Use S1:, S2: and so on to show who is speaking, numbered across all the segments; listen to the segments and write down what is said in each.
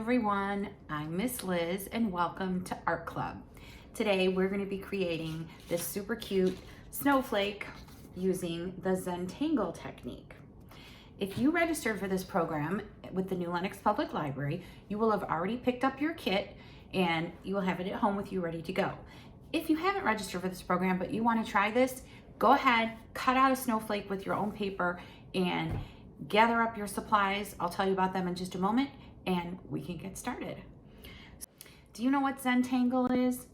S1: everyone, I'm Miss Liz and welcome to Art Club. Today we're going to be creating this super cute snowflake using the Zentangle technique. If you registered for this program with the New Lenox Public Library, you will have already picked up your kit and you will have it at home with you ready to go. If you haven't registered for this program but you want to try this, go ahead, cut out a snowflake with your own paper and gather up your supplies. I'll tell you about them in just a moment and we can get started. Do you know what Zentangle is?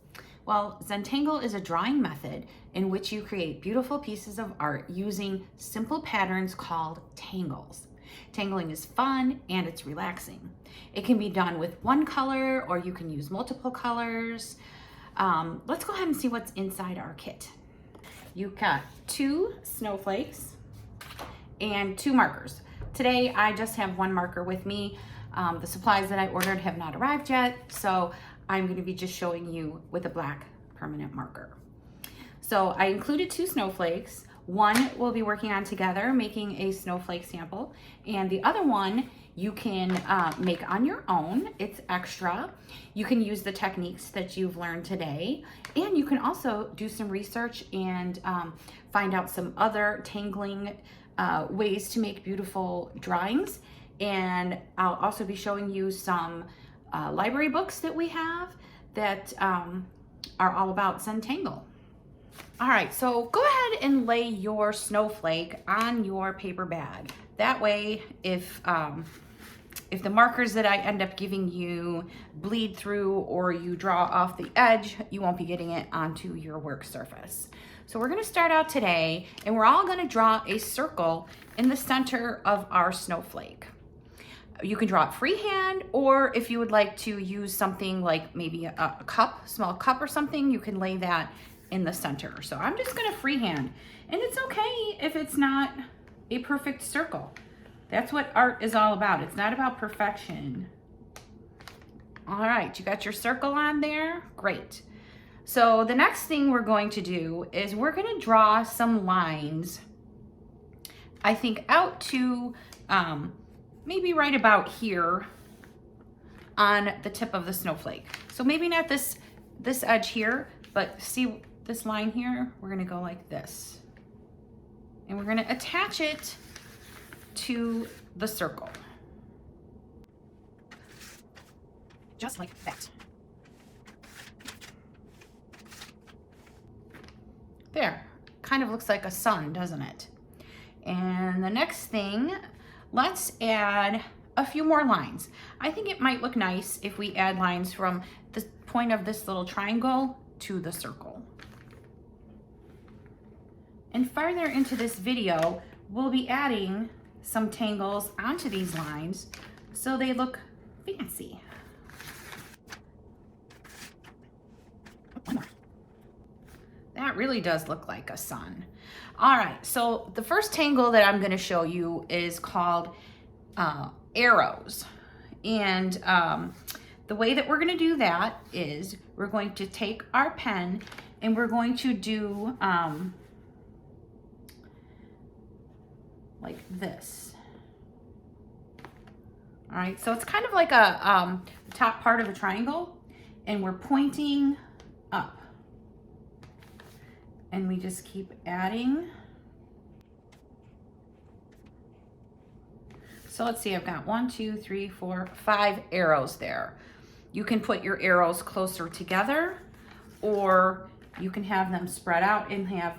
S1: Well, Zentangle is a drawing method in which you create beautiful pieces of art using simple patterns called tangles. Tangling is fun and it's relaxing. It can be done with one color or you can use multiple colors. Let's go ahead and see what's inside our kit. You've got 2 snowflakes and 2 markers. Today I just have 1 marker with me. The supplies that I ordered have not arrived yet, so I'm going to be just showing you with a black permanent marker. So I included 2 snowflakes. One we'll be working on together, making a snowflake sample, and the other one you can make on your own. It's extra. You can use the techniques that you've learned today, and you can also do some research and find out some other tangling ways to make beautiful drawings. And I'll also be showing you some library books that we have that are all about Zentangle. All right, so go ahead and lay your snowflake on your paper bag. That way, if the markers that I end up giving you bleed through or you draw off the edge, you won't be getting it onto your work surface. So we're gonna start out today and we're all gonna draw a circle in the center of our snowflake. You can draw it freehand, or if you would like to use something like maybe a cup, small cup or something, you can lay that in the center. So I'm just gonna freehand, and it's okay if it's not a perfect circle. That's what art is all about. It's not about perfection. All right, you got your circle on there? Great. So the next thing we're going to do is we're gonna draw some lines, I think out to, maybe right about here on the tip of the snowflake. So maybe not this edge here, but see this line here? We're gonna go like this. And we're gonna attach it to the circle. Just like that. There, kind of looks like a sun, doesn't it? And the next thing, let's add a few more lines. I think it might look nice if we add lines from the point of this little triangle to the circle. And farther into this video, we'll be adding some tangles onto these lines so they look fancy. That really does look like a sun. All right, so the first tangle that I'm gonna show you is called arrows. And the way that we're gonna do that is we're going to take our pen and we're going to do like this. All right, so it's kind of like a top part of a triangle, and we're pointing up. And we just keep adding. So let's see, I've got 1, 2, 3, 4, 5 arrows there. You can put your arrows closer together, or you can have them spread out and have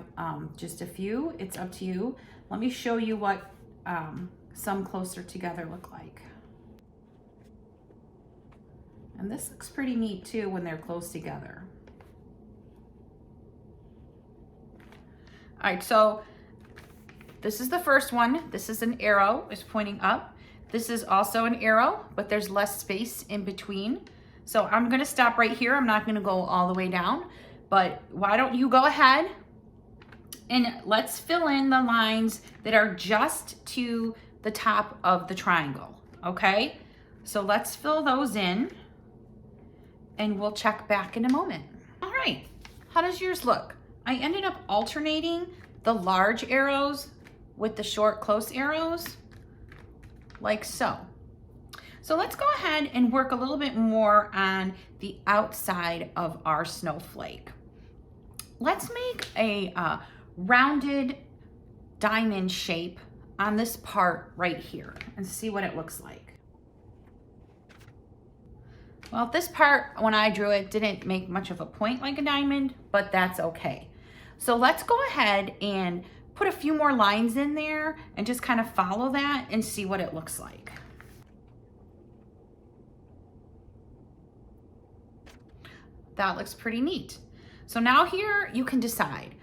S1: just a few. It's up to you. Let me show you what some closer together look like. And this looks pretty neat too when they're close together. All right, so this is the first one. This is an arrow, it's pointing up. This is also an arrow, but there's less space in between. So I'm gonna stop right here. I'm not gonna go all the way down, but why don't you go ahead and let's fill in the lines that are just to the top of the triangle, okay? So let's fill those in and we'll check back in a moment. All right, how does yours look? I ended up alternating the large arrows with the short close arrows, like so. So let's go ahead and work a little bit more on the outside of our snowflake. Let's make a rounded diamond shape on this part right here and see what it looks like. Well, this part, when I drew it, didn't make much of a point like a diamond, but that's okay. So let's go ahead and put a few more lines in there and just kind of follow that and see what it looks like. That looks pretty neat. So now here you can decide,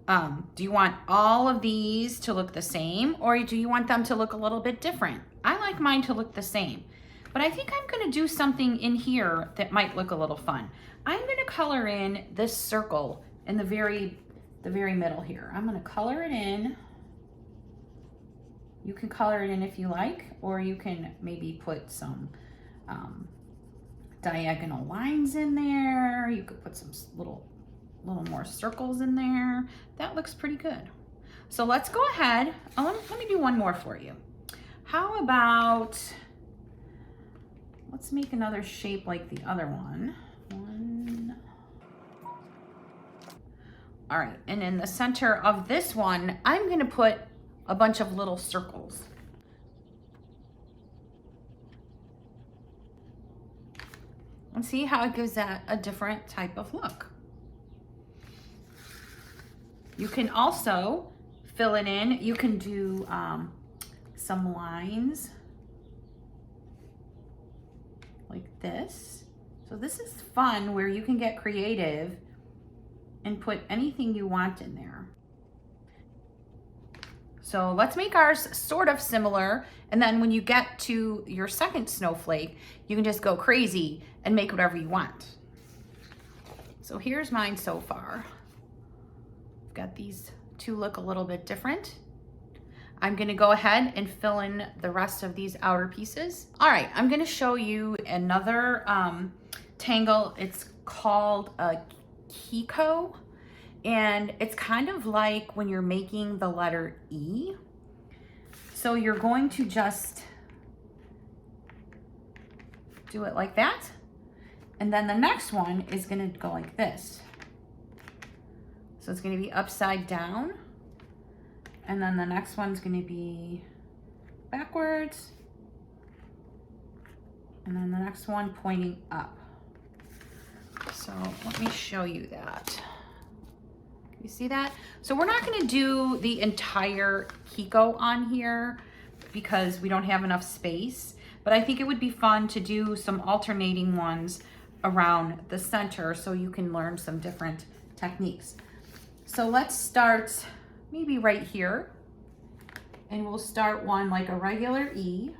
S1: do you want all of these to look the same, or do you want them to look a little bit different? I like mine to look the same, but I think I'm gonna do something in here that might look a little fun. I'm gonna color in this circle in the very middle here. I'm gonna color it in. You can color it in if you like, or you can maybe put some diagonal lines in there. You could put some little more circles in there. That looks pretty good. So let's go ahead. Oh, let me do one more for you. How about, let's make another shape like the other one. All right, and in the center of this one, I'm gonna put a bunch of little circles. And see how it gives that a different type of look. You can also fill it in. You can do some lines like this. So this is fun where you can get creative and put anything you want in there. So let's make ours sort of similar. And then when you get to your second snowflake, you can just go crazy and make whatever you want. So here's mine so far. I've got these two look a little bit different. I'm gonna go ahead and fill in the rest of these outer pieces. All right, I'm gonna show you another tangle. It's called a Kiko. And it's kind of like when you're making the letter E. So you're going to just do it like that. And then the next one is gonna go like this. So it's gonna be upside down. And then the next one's gonna be backwards. And then the next one pointing up. So let me show you that. You see that? So we're not gonna do the entire Kiko on here because we don't have enough space, but I think it would be fun to do some alternating ones around the center so you can learn some different techniques. So let's start maybe right here, and we'll start one like a regular E,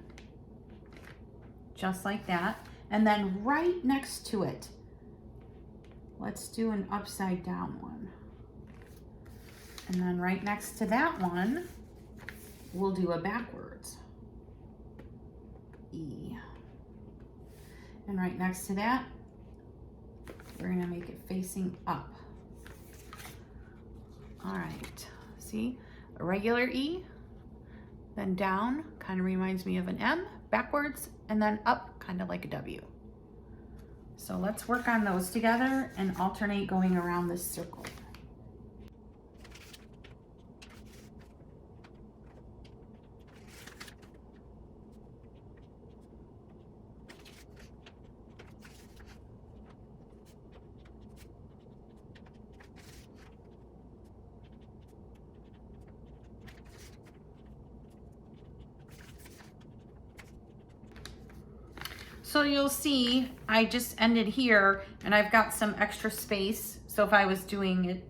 S1: just like that. And then right next to it, let's do an upside down one. And then right next to that one, we'll do a backwards E. And right next to that, we're gonna make it facing up. All right, see, a regular E, then down, kind of reminds me of an M, backwards, and then up, kind of like a W. So let's work on those together and alternate going around this circle. So you'll see I just ended here and I've got some extra space. So if I was doing it,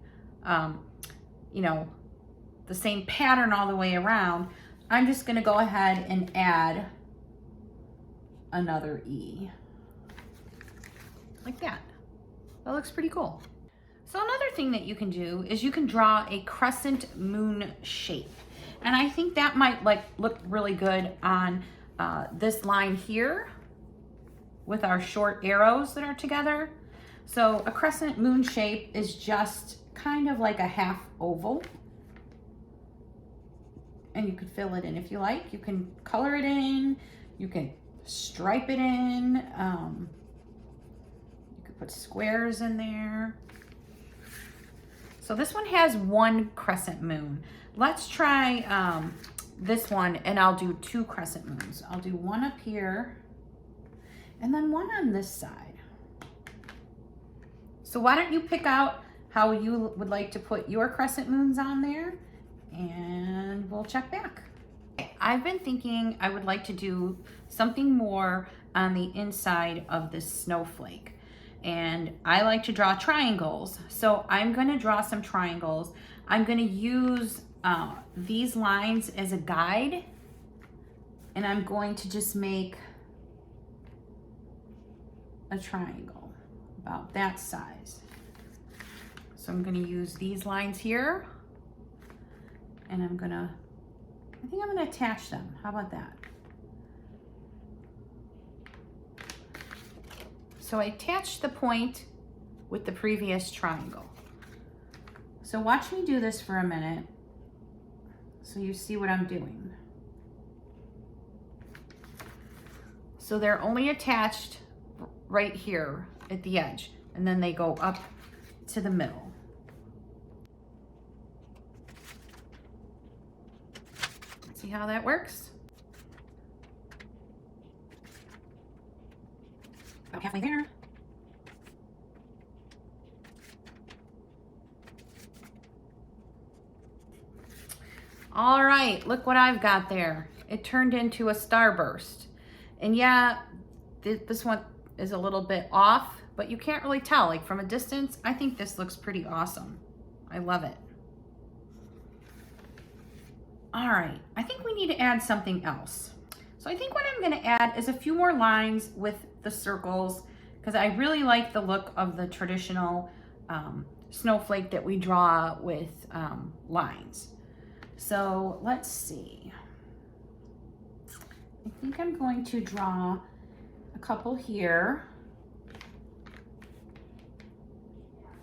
S1: you know, the same pattern all the way around, I'm just gonna go ahead and add another E. Like that. That looks pretty cool. So another thing that you can do is you can draw a crescent moon shape. And I think that might look really good on this line here with our short arrows that are together. So a crescent moon shape is just kind of like a half oval. And you could fill it in if you like. You can color it in, you can stripe it in. You could put squares in there. So this one has one crescent moon. Let's try this one, and I'll do 2 crescent moons. I'll do one up here and then one on this side. So why don't you pick out how you would like to put your crescent moons on there, and we'll check back. I've been thinking I would like to do something more on the inside of this snowflake. And I like to draw triangles. So I'm gonna draw some triangles. I'm gonna use these lines as a guide, and I'm going to just make a triangle about that size. So I'm gonna use these lines here, and I think I'm gonna attach them. How about that? So I attached the point with the previous triangle. So watch me do this for a minute so you see what I'm doing. So they're only attached right here at the edge, and then they go up to the middle. See how that works? About halfway there. All right, look what I've got there. It turned into a starburst. And yeah, this one is a little bit off, but you can't really tell. Like from a distance, I think this looks pretty awesome. I love it. All right, I think we need to add something else. So I think what I'm gonna add is a few more lines with the circles, because I really like the look of the traditional snowflake that we draw with lines. So let's see. I think I'm going to draw a couple here.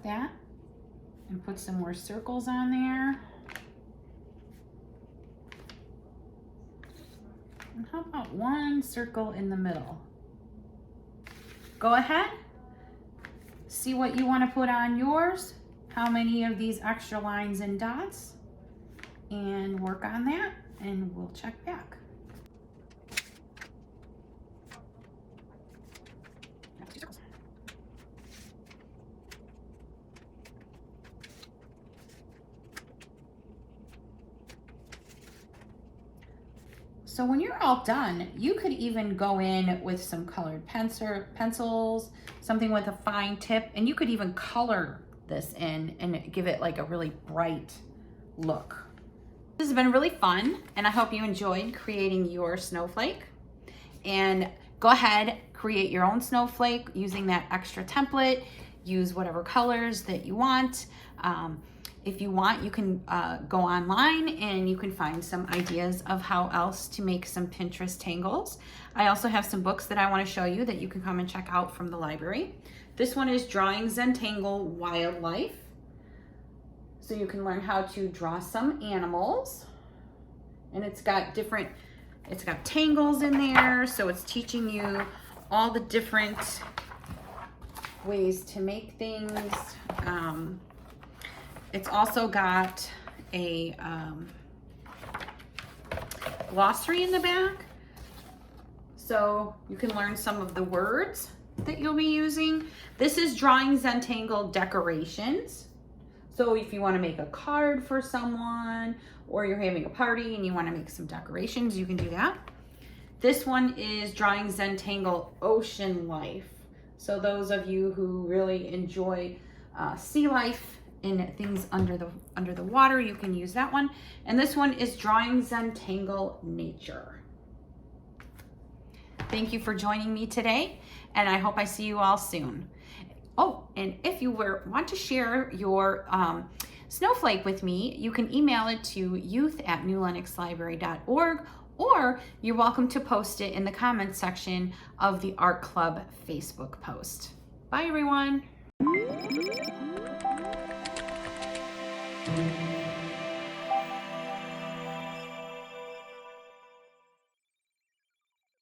S1: That, and put some more circles on there. And how about one circle in the middle? Go ahead, see what you want to put on yours, how many of these extra lines and dots, and work on that, and we'll check back. So when you're all done, you could even go in with some colored pencils, something with a fine tip, and you could even color this in and give it like a really bright look. This has been really fun, and I hope you enjoyed creating your snowflake. And go ahead, create your own snowflake using that extra template. Use whatever colors that you want. If you want, you can go online and you can find some ideas of how else to make some Pinterest tangles. I also have some books that I want to show you that you can come and check out from the library. This one is Drawing Zentangle Wildlife. So you can learn how to draw some animals. And it's got tangles in there, so it's teaching you all the different ways to make things. It's also got a glossary in the back, so you can learn some of the words that you'll be using. This is Drawing Zentangle Decorations. So if you want to make a card for someone, or you're having a party and you want to make some decorations, you can do that. This one is Drawing Zentangle Ocean Life. So those of you who really enjoy sea life and things under the water, you can use that one. And this one is Drawing Zentangle Nature. Thank you for joining me today, and I hope I see you all soon. Oh, and if you want to share your snowflake with me, you can email it to youth@newlenoxlibrary.org, or you're welcome to post it in the comments section of the Art Club Facebook post. Bye, everyone.